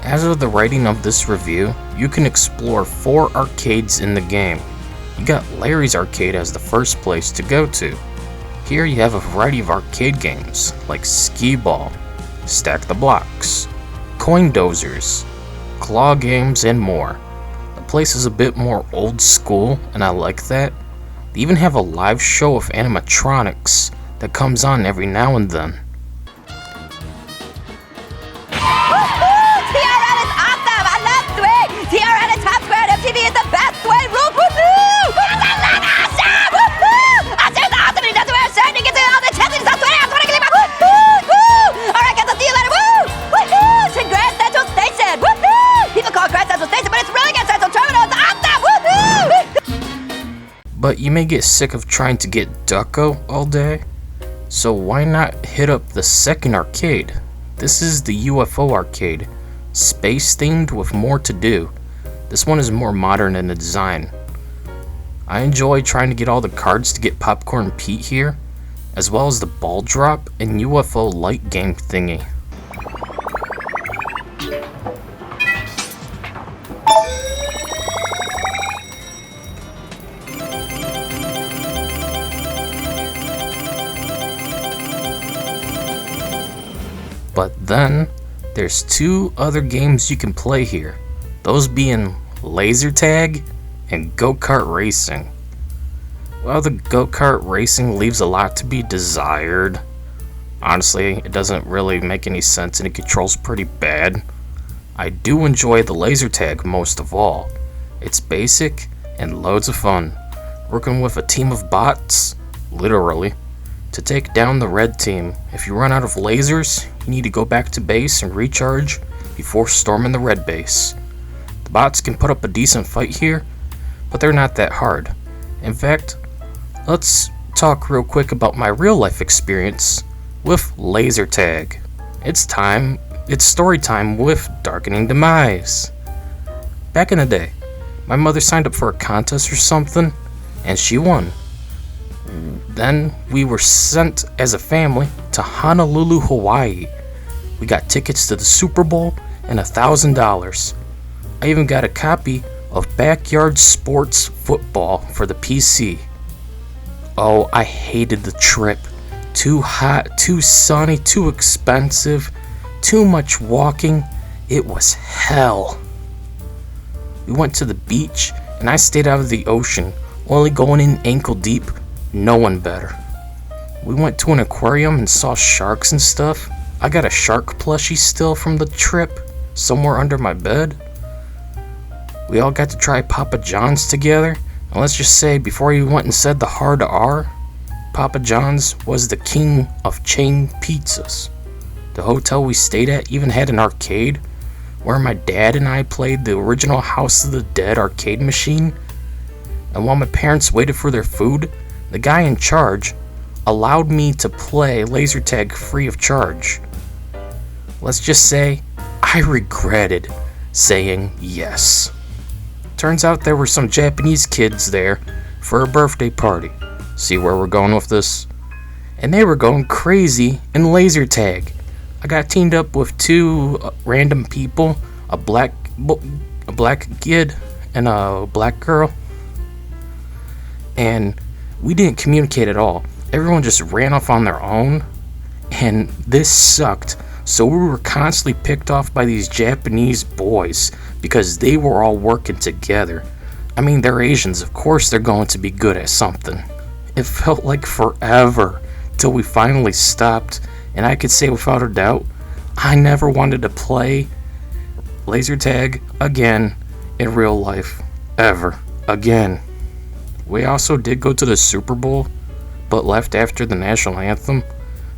As of the writing of this review, you can explore 4 arcades in the game. You got Larry's Arcade as the first place to go to. Here you have a variety of arcade games like Skee Ball, Stack the Blocks, Coin Dozers, Claw games, and more. The place is a bit more old school, and I like that. They even have a live show of animatronics that comes on every now and then. TRL is awesome! I love Swing! TRL is top square and MTV is the best Swing! Woohoo! Awesome! Woohoo! I say the awesome and he doesn't wear a shirt and he gets all the chest and he's not sweating! I'm sweating! Woohoo! Woo! Alright guys, I'll see you later! Woo! Woohoo! To Grand Central Station! Woohoo! People call it Grand Central Station, but it's really Grand Central Terminal! It's awesome! Woohoo! But you may get sick of trying to get Ducko all day, so why not hit up the second arcade? This is the UFO Arcade, space themed with more to do. This one is more modern in the design. I enjoy trying to get all the cards to get Popcorn Pete here, as well as the ball drop and UFO light game thingy. But then, there's 2 other games you can play here, those being Lazer Tag and Go-Kart Racing. Well, the Go-Kart Racing leaves a lot to be desired. Honestly, it doesn't really make any sense and it controls pretty bad. I do enjoy the Lazer Tag most of all. It's basic and loads of fun, working with a team of bots, literally, to take down the red team. If you run out of lasers, you need to go back to base and recharge before storming the red base. The bots can put up a decent fight here, but they're not that hard. In fact, let's talk real quick about my real life experience with Lazer Tag. It's story time with Darkening Demise. Back in the day, my mother signed up for a contest or something, and she won. Then we were sent as a family to Honolulu, Hawaii. We got tickets to the Super Bowl and $1,000. I even got a copy of Backyard Sports Football for the PC. Oh, I hated the trip. Too hot, too sunny, too expensive, too much walking. It was hell. We went to the beach and I stayed out of the ocean, only going in ankle deep. No one better. We went to an aquarium and saw sharks and stuff. I got a shark plushie still from the trip, somewhere under my bed. We all got to try Papa John's together, and let's just say before he went and said the hard R, Papa John's was the king of chain pizzas. The hotel we stayed at even had an arcade where my dad and I played the original House of the Dead arcade machine, and while my parents waited for their food, the guy in charge allowed me to play Lazer Tag free of charge. Let's just say I regretted saying yes. Turns out there were some Japanese kids there for a birthday party. See where we're going with this? And they were going crazy in Lazer Tag. I got teamed up with 2 random people, a black kid and a black girl. And we didn't communicate at all. Everyone just ran off on their own, and this sucked. So we were constantly picked off by these Japanese boys because they were all working together. I mean, they're Asians, of course they're going to be good at something. It felt like forever till we finally stopped, and I could say without a doubt, I never wanted to play Lazer Tag again in real life, ever again. We also did go to the Super Bowl, but left after the national anthem.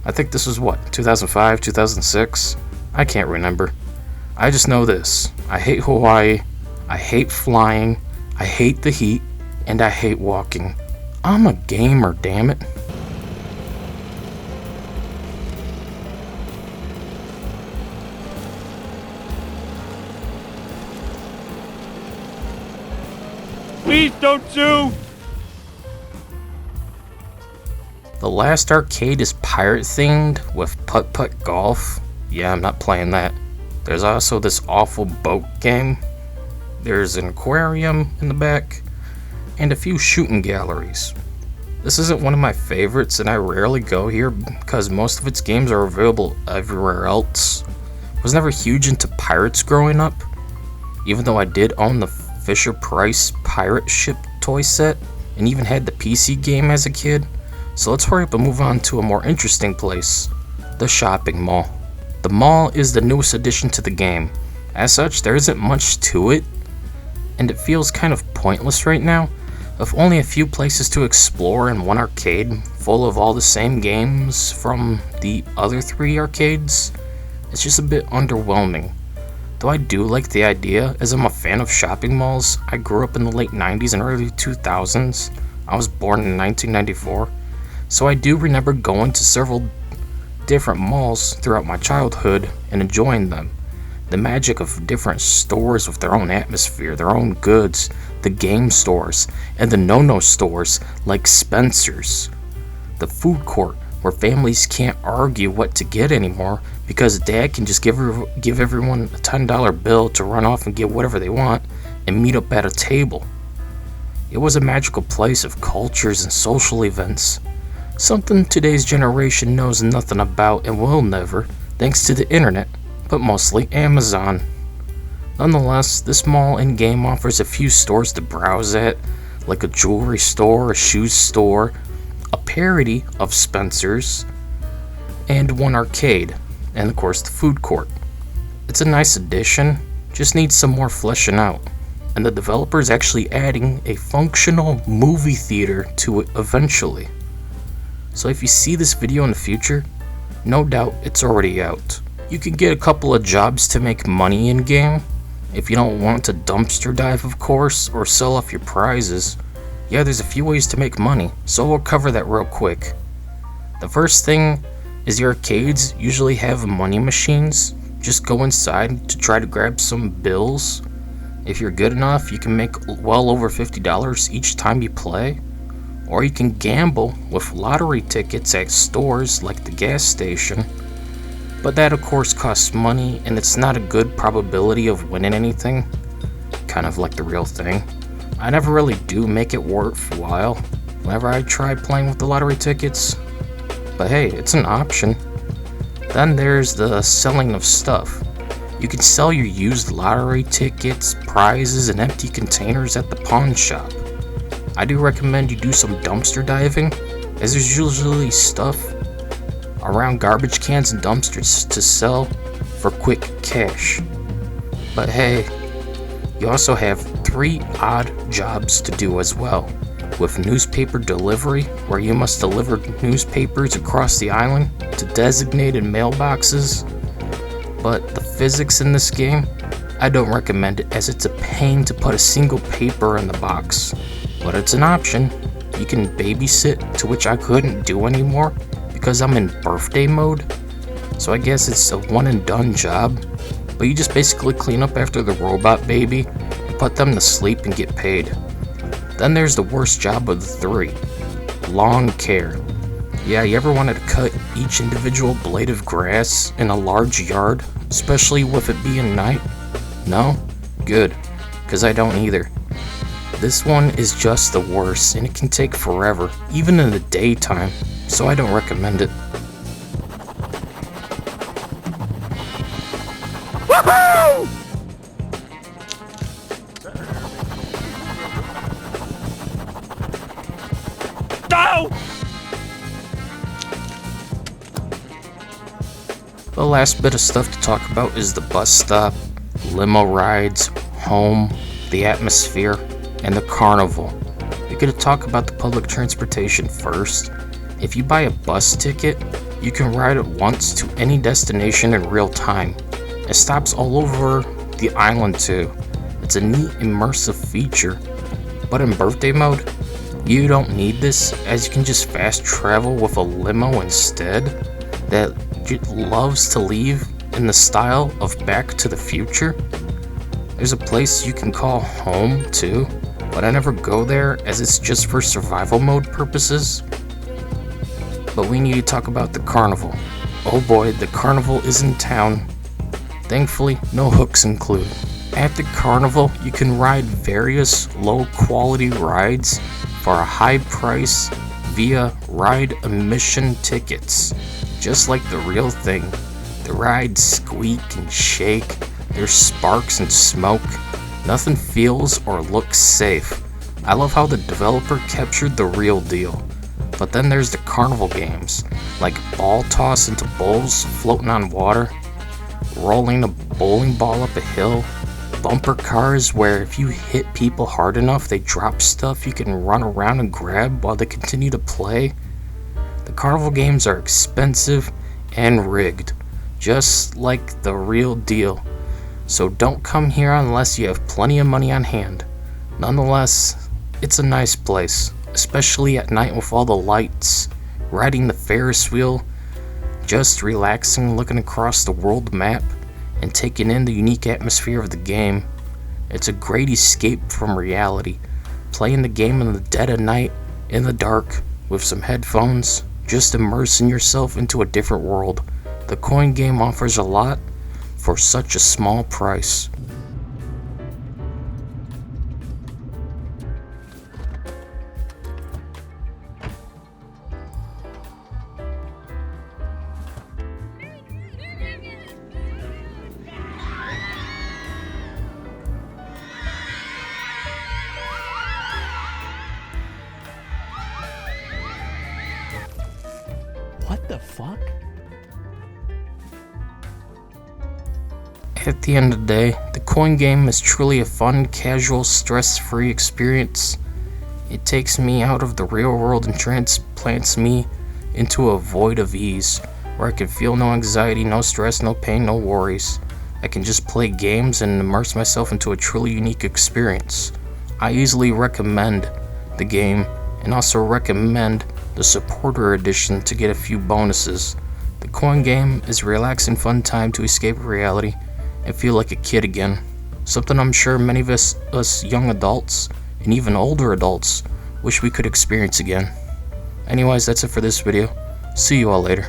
I think this was 2005, 2006? I can't remember. I just know this. I hate Hawaii, I hate flying, I hate the heat, and I hate walking. I'm a gamer, damn it. Please don't sue! The last arcade is pirate themed with putt-putt golf. Yeah, I'm not playing that. There's also this awful boat game. There's an aquarium in the back, and a few shooting galleries. This isn't one of my favorites, and I rarely go here because most of its games are available everywhere else. I was never huge into pirates growing up, even though I did own the Fisher-Price pirate ship toy set, and even had the PC game as a kid. So let's hurry up and move on to a more interesting place, the shopping mall. The mall is the newest addition to the game. As such, there isn't much to it, and it feels kind of pointless right now. With only a few places to explore and one arcade full of all the same games from the other 3 arcades, it's just a bit underwhelming. Though I do like the idea, as I'm a fan of shopping malls. I grew up in the late 90s and early 2000s. I was born in 1994, so I do remember going to several different malls throughout my childhood and enjoying them. The magic of different stores with their own atmosphere, their own goods, the game stores, and the no-no stores like Spencer's. The food court, where families can't argue what to get anymore because dad can just give everyone a $10 bill to run off and get whatever they want and meet up at a table. It was a magical place of cultures and social events, something today's generation knows nothing about and will never, thanks to the internet, but mostly Amazon. Nonetheless, this mall in-game offers a few stores to browse at, like a jewelry store, a shoes store, a parody of Spencer's, and one arcade, and of course the food court. It's a nice addition, just needs some more fleshing out, and the developer is actually adding a functional movie theater to it eventually. So if you see this video in the future, no doubt it's already out. You can get a couple of jobs to make money in-game, if you don't want to dumpster dive of course, or sell off your prizes. Yeah, there's a few ways to make money, so we'll cover that real quick. The first thing is the arcades usually have money machines. Just go inside to try to grab some bills. If you're good enough, you can make well over $50 each time you play. Or you can gamble with lottery tickets at stores like the gas station. But that of course costs money, and it's not a good probability of winning anything. Kind of like the real thing. I never really do make it worthwhile whenever I try playing with the lottery tickets. But hey, it's an option. Then there's the selling of stuff. You can sell your used lottery tickets, prizes, and empty containers at the pawn shop. I do recommend you do some dumpster diving, as there's usually stuff around garbage cans and dumpsters to sell for quick cash. But hey, you also have 3 odd jobs to do as well, with newspaper delivery, where you must deliver newspapers across the island to designated mailboxes. But the physics in this game, I don't recommend it, as it's a pain to put a single paper in the box. But it's an option. You can babysit, to which I couldn't do anymore because I'm in birthday mode. So I guess it's a one and done job, but you just basically clean up after the robot baby, put them to sleep, and get paid. Then there's the worst job of the 3, lawn care. Yeah, you ever wanted to cut each individual blade of grass in a large yard, especially with it being night? No? Good, because I don't either. This one is just the worst, and it can take forever, even in the daytime, so I don't recommend it. Woohoo! No! The last bit of stuff to talk about is the bus stop, limo rides, home, the atmosphere, and the carnival. We're going to talk about the public transportation first. If you buy a bus ticket, you can ride it once to any destination in real time. It stops all over the island too. It's a neat immersive feature, but in birthday mode, you don't need this, as you can just fast travel with a limo instead that loves to leave in the style of Back to the Future. There's a place you can call home too, but I never go there as it's just for survival mode purposes. But we need to talk about the carnival. Oh boy, the carnival is in town. Thankfully, no hooks included. At the Carnival, you can ride various low-quality rides for a high price via ride admission tickets. Just like the real thing, the rides squeak and shake, there's sparks and smoke, nothing feels or looks safe. I love how the developer captured the real deal. But then there's the Carnival games, like ball toss into bowls floating on water, rolling a bowling ball up a hill, bumper cars where if you hit people hard enough they drop stuff you can run around and grab while they continue to play. The Carnival games are expensive and rigged, just like the real deal. So don't come here unless you have plenty of money on hand. Nonetheless, it's a nice place, especially at night with all the lights, riding the Ferris wheel, just relaxing, looking across the world map, and taking in the unique atmosphere of the game. It's a great escape from reality, playing the game in the dead of night, in the dark, with some headphones, just immersing yourself into a different world. The coin game offers a lot for such a small price. What the fuck? At the end of the day, the coin game is truly a fun, casual, stress-free experience. It takes me out of the real world and transplants me into a void of ease, where I can feel no anxiety, no stress, no pain, no worries. I can just play games and immerse myself into a truly unique experience. I easily recommend the game, and also recommend the supporter edition to get a few bonuses. The coin game is a relaxing, fun time to escape reality and feel like a kid again. Something I'm sure many of us young adults, and even older adults, wish we could experience again. Anyways, that's it for this video. See you all later.